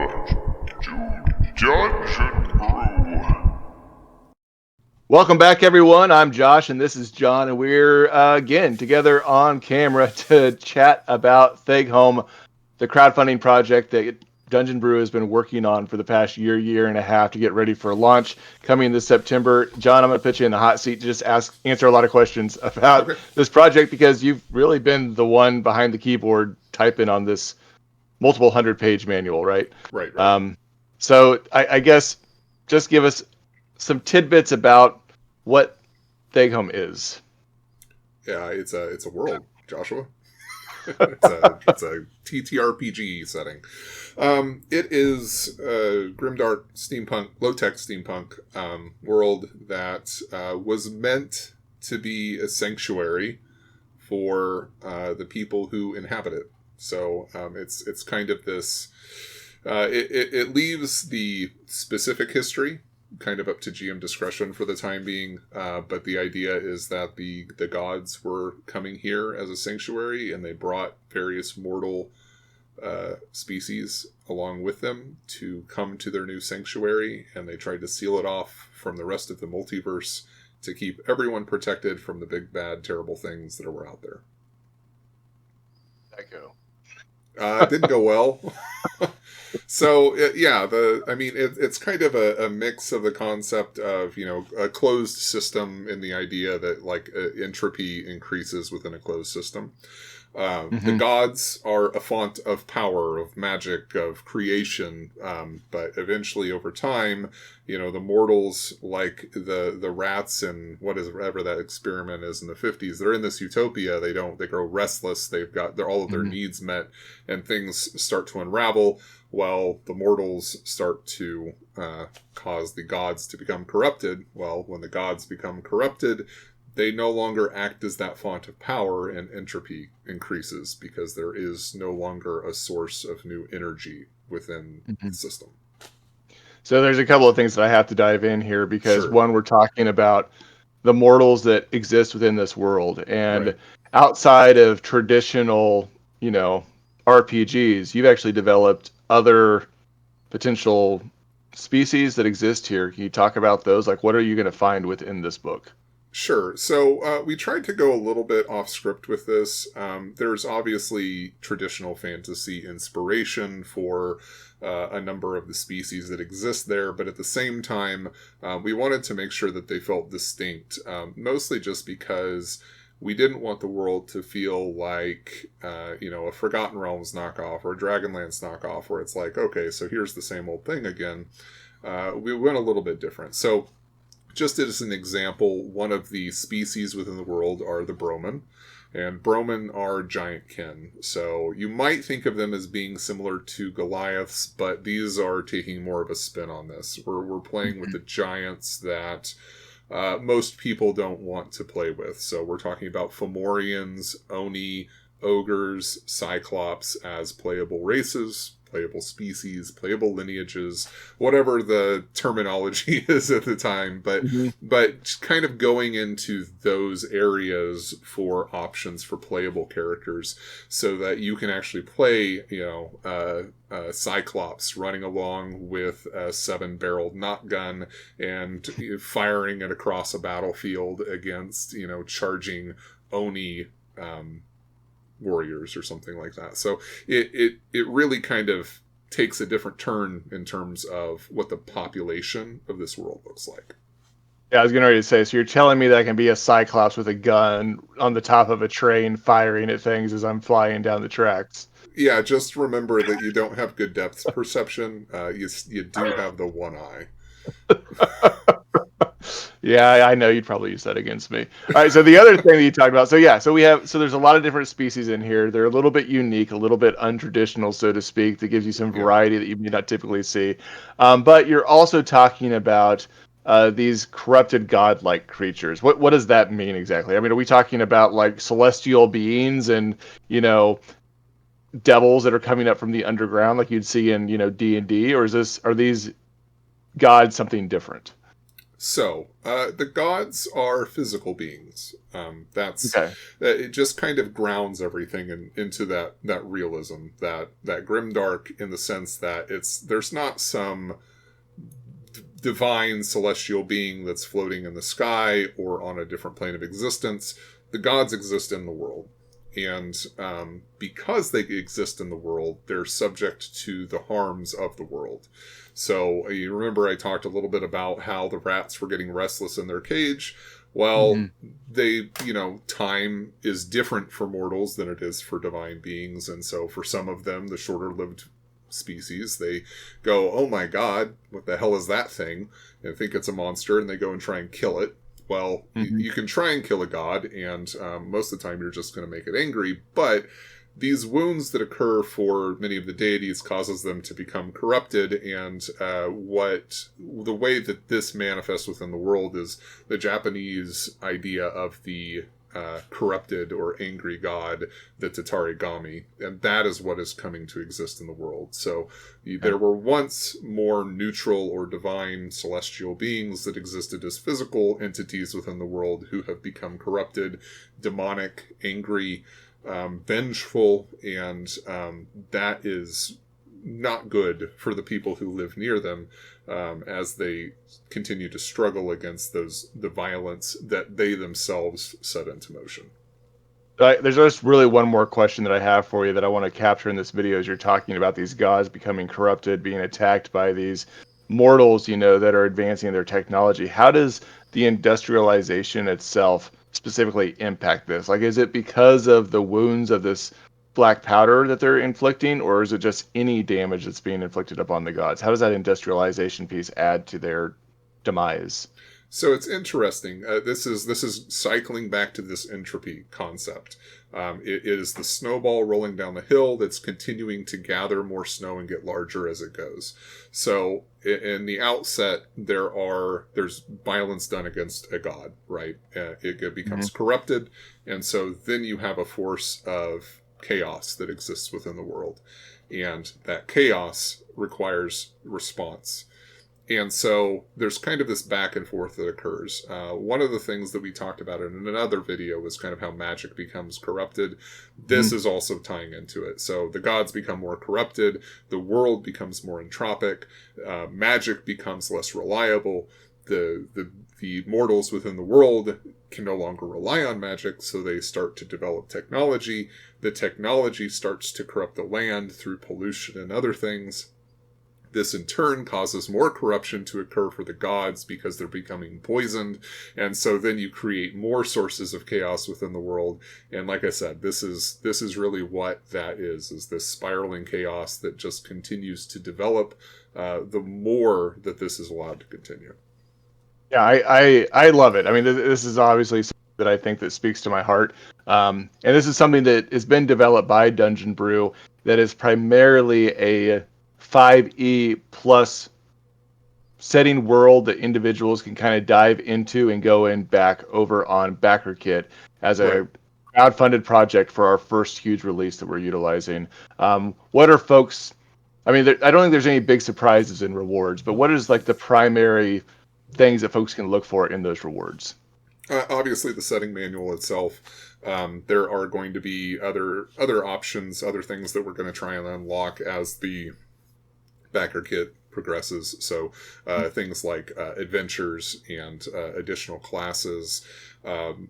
Dungeon Brew. Welcome back, everyone. I'm Josh, and this is John, and we're again together on camera to chat about Dheghom, the crowdfunding project that DungeonBrew has been working on for the past year and a half to get ready for launch coming this September. John, I'm going to put you in the hot seat to just answer a lot of questions about this project because you've really been the one behind the keyboard typing on this multiple 100-page manual, right? Right. So I guess just give us some tidbits about what Dheghom is. Yeah, it's a world, Joshua. it's a ttrpg setting. It is a grimdark steampunk, low-tech steampunk world that was meant to be a sanctuary for the people who inhabit it. So it's kind of this. It leaves the specific history kind of up to GM discretion for the time being, but the idea is that the gods were coming here as a sanctuary, and they brought various mortal species along with them to come to their new sanctuary, and they tried to seal it off from the rest of the multiverse to keep everyone protected from the big, bad, terrible things that were out there. It didn't go well. So it's kind of a mix of the concept of, a closed system and the idea that like entropy increases within a closed system. The gods are a font of power, of magic, of creation, but eventually over time, the mortals, like the rats and whatever that experiment is in the 50s, they're in this utopia. They grow restless. They've got all of their needs met, and things start to unravel. Well, the mortals start to cause the gods to become corrupted. Well, when the gods become corrupted, they no longer act as that font of power, and entropy increases because there is no longer a source of new energy within the system. So there's a couple of things that I have to dive in here because Sure. one, we're talking about the mortals that exist within this world, and Right. outside of traditional, RPGs, you've actually developed other potential species that exist here. Can you talk about those? Like, what are you going to find within this book? Sure. So we tried to go a little bit off script with this. There's obviously traditional fantasy inspiration for a number of the species that exist there, but at the same time, we wanted to make sure that they felt distinct, mostly just because we didn't want the world to feel like, a Forgotten Realms knockoff or a Dragonlance knockoff, where it's like, okay, so here's the same old thing again. We went a little bit different. So just as an example, one of the species within the world are the Bromen, and Bromen are giant kin. So you might think of them as being similar to Goliaths, but these are taking more of a spin on this. We're playing with the giants that most people don't want to play with. So we're talking about Fomorians, Oni, Ogres, Cyclops as playable races, playable species, playable lineages, whatever the terminology is at the time, but kind of going into those areas for options for playable characters so that you can actually play, Cyclops running along with a 7-barreled knot gun and firing it across a battlefield against, charging Oni warriors or something like that. So it really kind of takes a different turn in terms of what the population of this world looks like. Yeah, I was getting ready to say, so you're telling me that I can be a Cyclops with a gun on the top of a train firing at things as I'm flying down the tracks. Yeah, just remember that you don't have good depth perception. You do have the one eye. Yeah, I know you'd probably use that against me. All right, so the other thing that you talked about, so there's a lot of different species in here. They're a little bit unique, a little bit untraditional, so to speak, that gives you some variety that you may not typically see. But you're also talking about these corrupted godlike creatures. What does that mean exactly? I mean, are we talking about like celestial beings and, devils that are coming up from the underground like you'd see in, D&D, or are these gods something different? So, the gods are physical beings. That's Okay. it. Just kind of grounds everything into that realism, that grimdark, in the sense that there's not some divine celestial being that's floating in the sky or on a different plane of existence. The gods exist in the world. And because they exist in the world, they're subject to the harms of the world. So you remember I talked a little bit about how the rats were getting restless in their cage. Well, time is different for mortals than it is for divine beings. And so for some of them, the shorter lived species, they go, oh my god, what the hell is that thing? And think it's a monster, and they go and try and kill it. Well, you can try and kill a god, and most of the time you're just going to make it angry, but these wounds that occur for many of the deities causes them to become corrupted, and the way that this manifests within the world is the Japanese idea of the corrupted or angry god, the Dheghom, and that is what is coming to exist in the world. So there were once more neutral or divine celestial beings that existed as physical entities within the world who have become corrupted, demonic, angry, vengeful, and that is not good for the people who live near them, as they continue to struggle against the violence that they themselves set into motion. There's just really one more question that I have for you that I want to capture in this video as you're talking about these gods becoming corrupted, being attacked by these mortals, that are advancing their technology. How does the industrialization itself specifically impact this? Like, is it because of the wounds of this black powder that they're inflicting, or is it just any damage that's being inflicted upon the gods? How does that industrialization piece add to their demise? So it's interesting. This is cycling back to this entropy concept. It is the snowball rolling down the hill that's continuing to gather more snow and get larger as it goes. So in the outset, there's violence done against a god, right? It becomes corrupted, and so then you have a force of chaos that exists within the world, and that chaos requires response. And so there's kind of this back and forth that occurs. One of the things that we talked about in another video was kind of how magic becomes corrupted. This is also tying into it. So the gods become more corrupted, the world becomes more entropic, magic becomes less reliable, the mortals within the world can no longer rely on magic, so they start to develop technology. The technology starts to corrupt the land through pollution and other things. This in turn causes more corruption to occur for the gods because they're becoming poisoned. And so then you create more sources of chaos within the world. And like I said, this is really what that is this spiraling chaos that just continues to develop the more that this is allowed to continue. Yeah, I love it. I mean, this is obviously something that I think that speaks to my heart. And this is something that has been developed by DungeonBrew that is primarily a 5e plus setting world that individuals can kind of dive into and go in back over on Backerkit as a crowdfunded project for our first huge release that we're utilizing. What are folks... I mean, I don't think there's any big surprises in rewards, but what is like the primary things that folks can look for in those rewards? Obviously, the setting manual itself. There are going to be other options, other things that we're going to try and unlock as the Backerkit progresses. So things like adventures and additional classes,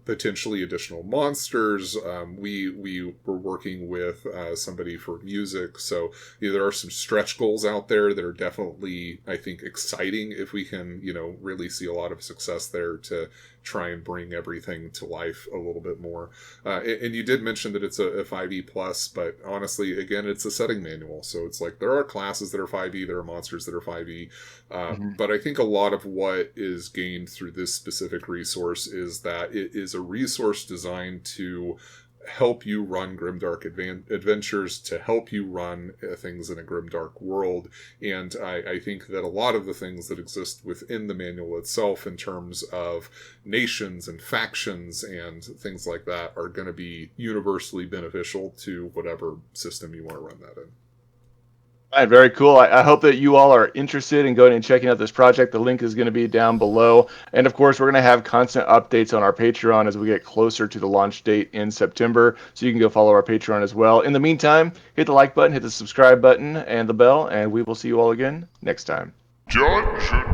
potentially additional monsters. We were working with somebody for music, so there are some stretch goals out there that are definitely, I think, exciting if we can really see a lot of success there to try and bring everything to life a little bit more. And you did mention that it's a 5e plus, but honestly, again, it's a setting manual. So it's like there are classes that are 5e, there are monsters that are 5e. But I think a lot of what is gained through this specific resource is that it is a resource designed to help you run grimdark adventures, to help you run things in a grimdark world. And I think that a lot of the things that exist within the manual itself in terms of nations and factions and things like that are going to be universally beneficial to whatever system you want to run that in. All right, very cool. I hope that you all are interested in going and checking out this project. The link is going to be down below. And of course, we're going to have constant updates on our Patreon as we get closer to the launch date in September. So you can go follow our Patreon as well. In the meantime, hit the like button, hit the subscribe button, and the bell, and we will see you all again next time. Dungeon